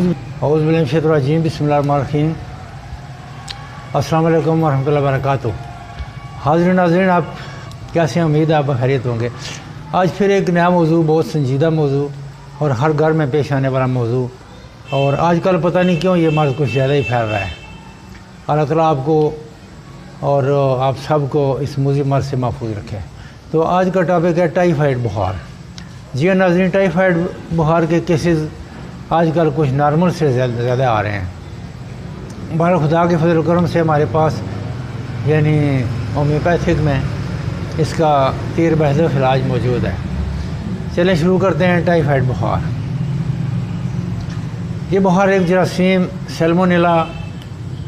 औज़ु बिल्लाहि मिनश शैतानिर रजीम बिस्मिल्लाहिर्रहमानिर्रहीम। अस्सलामु अलैकुम वरहमतुल्लाहि वबरकातुहू। हाज़रीन नाज़रीन, आप कैसे हैं? उम्मीद है आप खैरियत होंगे। आज फिर एक नया मौजू, बहुत संजीदा मौजू और हर घर में पेश आने वाला मौजू। और आजकल पता नहीं क्यों ये मर्ज़ कुछ ज़्यादा ही फैल रहा है। अल्लाह ताला आपको और आप सब को इस मुज़िब मर्ज़ से महफूज रखे। तो आज का टॉपिक है टाइफाइड बुखार। जी हाँ नाज़रीन, टाइफाइड बुखार के केसेस आजकल कुछ नॉर्मल से ज़्यादा आ रहे हैं। बहर खुदा के फजल करम से हमारे पास यानी होम्योपैथिक में इसका तीर बहदफ इलाज मौजूद है। चलें शुरू करते हैं। टाइफाइड बुखार, ये बुखार एक जरासीम सैल्मोनेला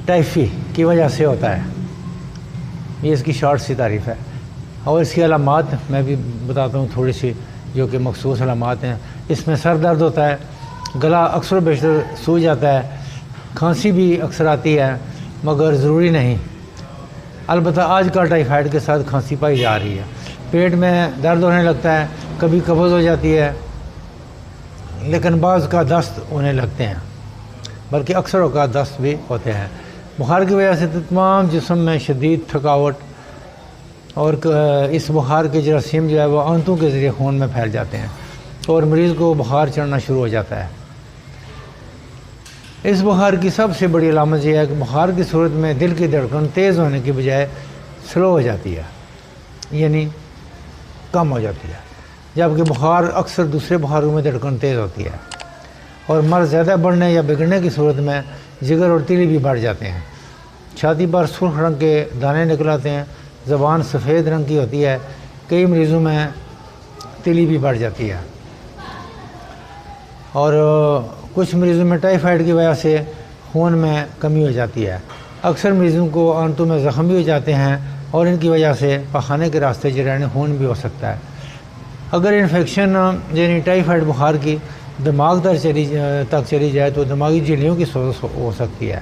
टाइफी की वजह से होता है। ये इसकी शॉर्ट सी तारीफ़ है। और इसकी अलामात मैं भी बताता हूँ थोड़ी सी, जो कि मखसूस अलामात हैं। इसमें सर दर्द होता है, गला अक्सर बेशतर सूज जाता है, खांसी भी अक्सर आती है मगर ज़रूरी नहीं। अलबत्ता आजकल टाइफाइड के साथ खांसी पाई जा रही है। पेट में दर्द होने लगता है, कभी कब्ज़ हो जाती है, लेकिन बाज़ का दस्त होने लगते हैं, बल्कि अक्सर औक़ात दस्त भी होते हैं। बुखार की वजह से तमाम जिस्म में शदीद थकावट और इस बुखार के जरासीम जो है वो आंतों के ज़रिए खून में फैल जाते हैं और मरीज़ को बुखार चढ़ना शुरू हो जाता है। इस बुखार की सबसे बड़ी अलामत यह है कि बुखार की सूरत में दिल की धड़कन तेज़ होने की बजाय स्लो हो जाती है, यानी कम हो जाती है, जबकि बुखार अक्सर दूसरे बुखारों में धड़कन तेज़ होती है। और मर्ज़ ज़्यादा बढ़ने या बिगड़ने की सूरत में जिगर और तिली भी बढ़ जाते हैं। छाती पर सुर्ख रंग के दाने निकल आते हैं, ज़बान सफ़ेद रंग की होती है, कई मरीज़ों में तिली भी बढ़ जाती है। और कुछ मरीज़ों में टाइफाइड की वजह से खून में कमी हो जाती है। अक्सर मरीज़ों को आंतों में ज़ख़म भी हो जाते हैं और इनकी वजह से पखाने के रास्ते जराने खून भी हो सकता है। अगर इन्फेक्शन यानी टाइफाइड बुखार की दिमाग तक चली जाए तो दिमागी झिल्लियों की सोजश हो सकती है।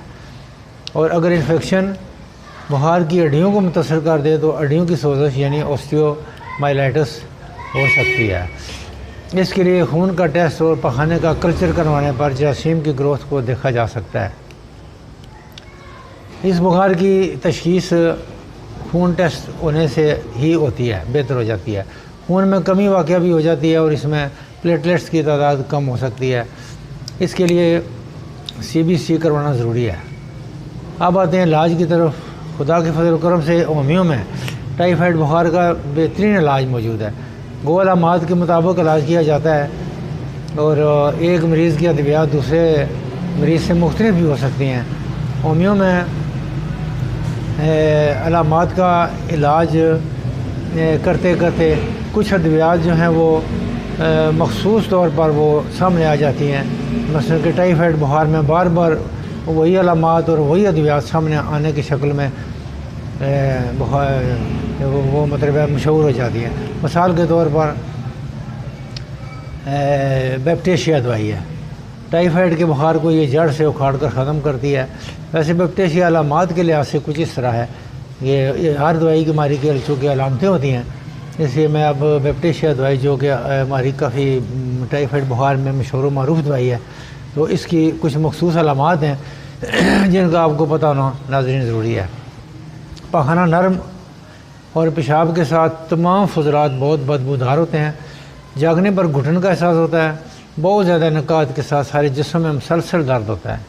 और अगर इन्फेक्शन बुखार की हड्डियों को मुतासर कर दे तो हड्डियों की सोजश यानी ऑस्टियोमाइलाइटिस हो सकती है। इसके लिए खून का टेस्ट और पखाने का कल्चर करवाने पर जरासीम की ग्रोथ को देखा जा सकता है। इस बुखार की तशख़ीस खून टेस्ट होने से ही होती है, बेहतर हो जाती है। खून में कमी वाक़या भी हो जाती है और इसमें प्लेटलेट्स की तादाद कम हो सकती है। इसके लिए CBC करवाना ज़रूरी है। अब आते हैं इलाज की तरफ। खुदा के फजल करम से होमियो में टाइफाइड बुखार का बेहतरीन इलाज मौजूद है। गो अलामात के मुताबिक इलाज किया जाता है और एक मरीज़ की अद्वियात दूसरे मरीज़ से मुख्तलिफ भी हो सकती हैं। होमियो में अलामात का इलाज करते करते कुछ अद्वियात जो हैं वो मखसूस तौर पर वो सामने आ जाती हैं। मसलन कि टाइफाइड बुखार में बार बार वही अलामात और वही अद्वियात सामने आने की शक्ल में वो मतलब मशहूर हो जाती है। मिसाल के तौर पर बैक्टीरिया दवाई है, टाइफाइड के बुखार को ये जड़ से उखाड़ कर ख़त्म करती है। वैसे बैक्टीरिया अलामात के लिहाज से कुछ इस तरह है, ये हर दवाई की हमारी की चूँकि अलामतें होती हैं, इसलिए मैं अब बैक्टीरिया दवाई जो कि हमारी काफ़ी टाइफाइड बुखार में मशहूर मरूफ दवाई है, तो इसकी कुछ मखसूस अलामात हैं जिनका आपको पता होना नाज़रीन ज़रूरी है। पखाना नरम और पेशाब के साथ तमाम फजलात बहुत बदबूदार होते हैं। जागने पर घुटन का एहसास होता है। बहुत ज़्यादा नकात के साथ सारे जिस्म में मुसलसल दर्द होता है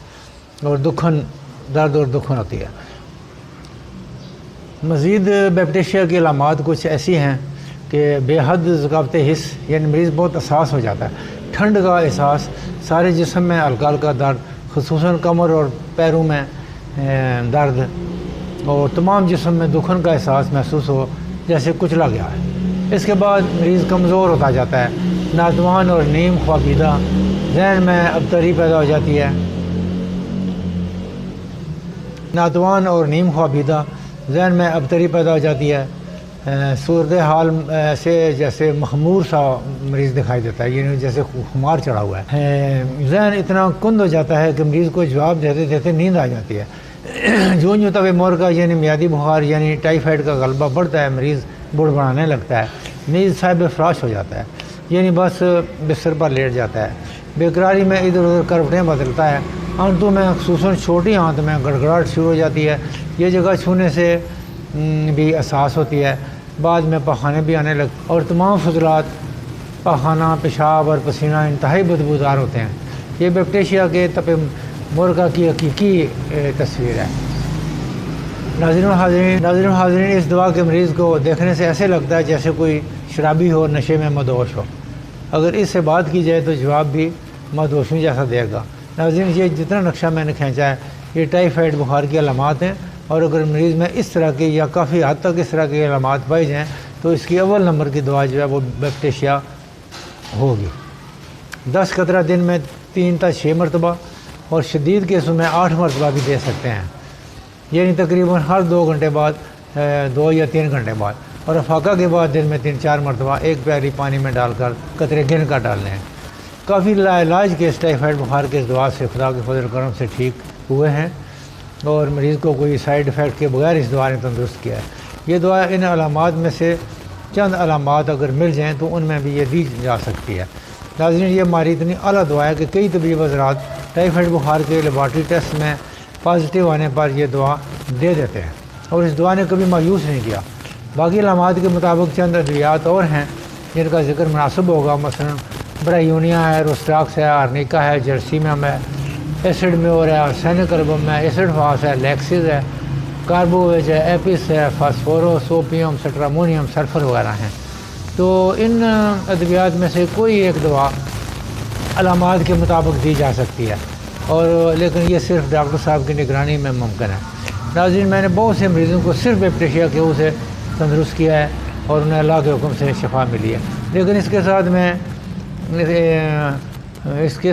और दर्द होती है। मज़ीद बैक्टीरिया की अलामात कुछ ऐसी हैं कि बेहद ज़कावत हिस्स यानी मरीज़ बहुत एहसास हो जाता है। ठंड का एहसास, सारे जिस्म में हल्का हल्का दर्द, ख़ुसूसन कमर और पैरों में दर्द और तमाम जिस्म में दुखन का एहसास महसूस हो जैसे कुचला गया है। इसके बाद मरीज़ कमज़ोर होता जाता है। नातवान और नीम ख्वाबीदा, जहन में अबतरी पैदा हो जाती है। नातवान और नीम ख्वाबीदा, जहन में अबतरी पैदा हो जाती है। सूरत हाल से जैसे महमूर सा मरीज़ दिखाई देता है, यानी जैसे खुमार चढ़ा हुआ है। जहन इतना कुंद हो जाता है कि मरीज़ को जवाब देते देते नींद आ जाती है। जो तब मोर का यानी मियादी बुखार यानी टाइफाइड का गलबा बढ़ता है, मरीज़ बुड़बड़ाने लगता है, मरीज़ साहिब फ्राश हो जाता है, यानी बस बिस्तर पर लेट जाता है। بیقراری میں ادھر ادھر کروٹیں بدلتا ہے، آنتوں میں خصوصاً چھوٹی آنت میں گڑگڑاہٹ شروع ہو جاتی ہے، یہ جگہ چھونے سے بھی احساس ہوتی ہے، بعد میں پخانے بھی آنے اور تمام فضلات پخانہ، پیشاب اور پسینہ انتہائی بدبودار ہوتے ہیں۔ یہ بیکٹیشیا کے تپ مرغا کی حقیقی تصویر ہے۔ ناظرین و حاضرین، اس دوا کے مریض کو دیکھنے سے ایسے لگتا ہے جیسے کوئی شرابی ہو، نشے میں مدہوش ہو۔ اگر اس سے بات کی جائے تو جواب بھی مدہوشی جیسا دے گا۔ ناظرین، یہ جتنا نقشہ میں نے کھینچا ہے یہ ٹائیفائڈ بخار کی علامات ہیں، اور اگر مریض میں اس طرح کی یا کافی حد تک اس طرح کی علامات پائی جائیں تو اس کی اول نمبر کی دوا جو ہے وہ بیکٹیشیا ہوگی۔ 10 قطرہ دن میں 3 تا 6 مرتبہ اور شدید کیسوں میں 8 مرتبہ بھی دے سکتے ہیں، یعنی تقریباً ہر 2 گھنٹے بعد 2 یا 3 گھنٹے بعد، اور افاقہ کے بعد دن میں 3-4 مرتبہ 1 پیالی پانی میں ڈال کر قطرے گن کر ڈالنے ہیں۔ کافی لاعلاج کیس ٹائیفائڈ بخار کے اس دوا سے خدا کے فضل و کرم سے ٹھیک ہوئے ہیں، اور مریض کو کوئی سائیڈ افیکٹ کے بغیر اس دوا نے تندرست کیا ہے۔ یہ دوا ان علامات میں سے چند علامات اگر مل جائیں تو ان میں بھی یہ دی جا سکتی ہے۔ ناظرین، یہ ہماری اتنی اعلیٰ دعا ہے کہ کئی طبی حضرات ٹائیفائڈ بخار کے لیبارٹری ٹیسٹ میں پازیٹیو آنے پر یہ دعا دے دیتے ہیں، اور اس دعا نے کبھی مایوس نہیں کیا۔ باقی علامات کے مطابق چند ادویات اور ہیں جن کا ذکر مناسب ہوگا، مثلا برایونیا ہے، روسٹاکس ہے، آرنیکا ہے، جرسیمیم ہے، ایسڈ میور ہے، آرسینک البم ہے، ایسڈ فاس ہے، لیکسز ہے، کاربوویج ہے، ایپس ہے، فاسفورس، اوپیم، سٹرامونیم، سلفر وغیرہ ہیں۔ تو ان ادویات میں سے کوئی ایک دوا علامات کے مطابق دی جا سکتی ہے، اور لیکن یہ صرف ڈاکٹر صاحب کی نگرانی میں ممکن ہے۔ ناظرین، میں نے بہت سے مریضوں کو صرف بیکٹیشیا کے سے تندرست کیا ہے اور انہیں اللہ کے حکم سے شفا ملی ہے، لیکن اس کے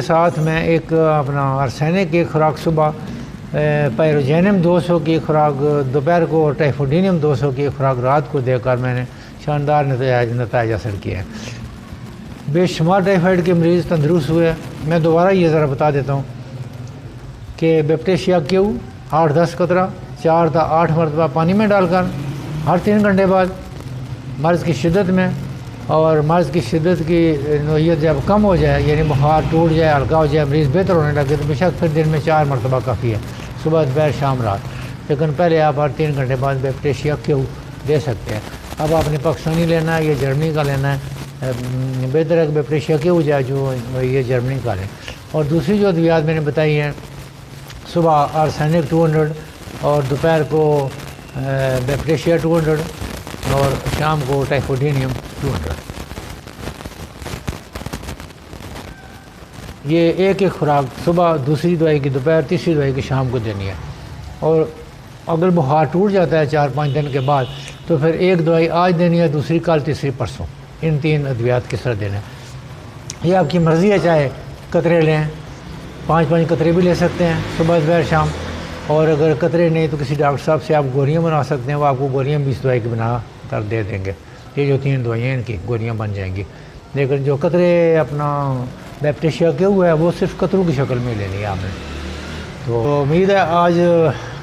ساتھ میں ایک اپنا ارسینک کی خوراک صبح، پیروجینم 200 کی خوراک دوپہر کو، اور ٹائفوڈینیم 200 کی خوراک رات کو دے کر میں نے شاندار نتائج حاصل کیے ہیں۔ بے شمار ٹائیفائڈ کے مریض تندرست ہوئے۔ میں دوبارہ یہ ذرا بتا دیتا ہوں کہ بیکٹیشیا کیو 8-10 قطرہ 4 تا 8 مرتبہ پانی میں ڈال کر ہر 3 گھنٹے بعد مرض کی شدت میں، اور مرض کی شدت کی نوعیت جب کم ہو جائے، یعنی بخار ٹوٹ جائے، ہلکا ہو جائے، مریض بہتر ہونے لگے، تو بے شک پھر دن میں 4 مرتبہ کافی ہے، صبح دوپہر شام رات، لیکن پہلے آپ ہر 3 گھنٹے بعد بیکٹیشیا کیو دے سکتے ہیں۔ اب آپ نے پاکستانی لینا ہے یا جرمنی کا لینا ہے، بہتر ہے کہ بیکٹیشیا کیو جائے جو یہ جرمنی کا لیں۔ اور دوسری جو ادویات میں نے بتائی ہیں، صبح آرسینک 200 اور دوپہر کو بیکٹیشیا 200 اور شام کو ٹائفوڈینیم 200۔ یہ ایک خوراک صبح، دوسری دوائی کی دوپہر، تیسری دوائی کی شام کو دینی ہے۔ اور اگر بخار ٹوٹ جاتا ہے 4-5 دن کے بعد تو پھر ایک دوائی آج دینی ہے، دوسری کل، تیسری پرسوں۔ ان 3 ادویات کس طرح دینے ہیں یہ آپ کی مرضی ہے، چاہے قطرے لیں، 5-5 قطرے بھی لے سکتے ہیں صبح دوپہر شام، اور اگر قطرے نہیں تو کسی ڈاکٹر صاحب سے آپ گولیاں بنا سکتے ہیں، وہ آپ کو گولیاں بھی اس دوائی کی بنا کر دے دیں گے۔ یہ جو 3 دوائیاں ان کی گولیاں بن جائیں گی، لیکن جو قطرے اپنا بیکٹیشیا کے ہوا ہے وہ صرف قطروں کی شکل میں لینی ہے آپ نے۔ تو امید ہے آج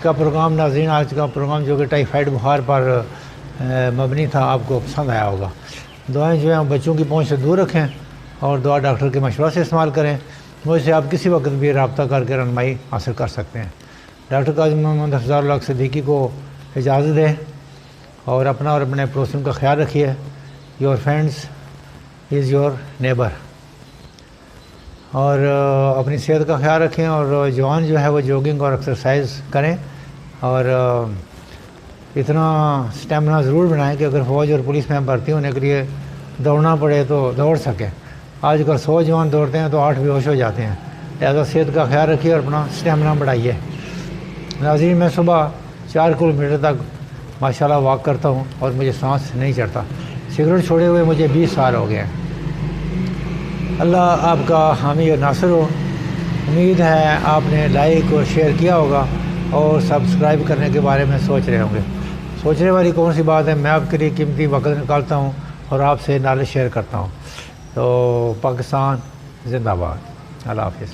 کا پروگرام، ناظرین، آج کا پروگرام جو کہ ٹائیفائڈ بخار پر مبنی تھا، آپ کو پسند آیا ہوگا۔ دعائیں جو ہیں بچوں کی پہنچ سے دور رکھیں، اور دعا ڈاکٹر کے مشورہ سے استعمال کریں۔ مجھ سے آپ کسی وقت بھی رابطہ کر کے رہنمائی حاصل کر سکتے ہیں۔ ڈاکٹر قاضی محمد افضال الحق صدیقی کو اجازت دیں، اور اپنا اور اپنے پڑوسیوں کا خیال رکھیے۔ Your friends is your neighbour, اور اپنی صحت کا خیال رکھیں، اور جوان جو ہے وہ جوگنگ اور ایکسرسائز کریں، اور اتنا سٹیمنا ضرور بنائیں کہ اگر فوج اور پولیس میں بھرتی ہونے کے لیے دوڑنا پڑے تو دوڑ سکیں۔ آج کل 100 جوان دوڑتے ہیں تو 8 بے ہوش ہو جاتے ہیں، لہٰذا صحت کا خیال رکھیے اور اپنا سٹیمنا بڑھائیے۔ ناظرین، میں صبح 4 کلومیٹر تک ماشاءاللہ واک کرتا ہوں اور مجھے سانس نہیں چڑھتا۔ سگریٹ چھوڑے ہوئے مجھے 20 سال ہو گئے ہیں۔ اللہ آپ کا حامی اور ناصر ہو۔ امید ہے آپ نے لائک اور شیئر کیا ہوگا اور سبسکرائب کرنے کے بارے میں سوچ رہے ہوں گے۔ سوچنے والی کون سی بات ہے، میں آپ کے لیے قیمتی وقت نکالتا ہوں اور آپ سے نالج شیئر کرتا ہوں۔ تو پاکستان زندہ باد، اللہ حافظ۔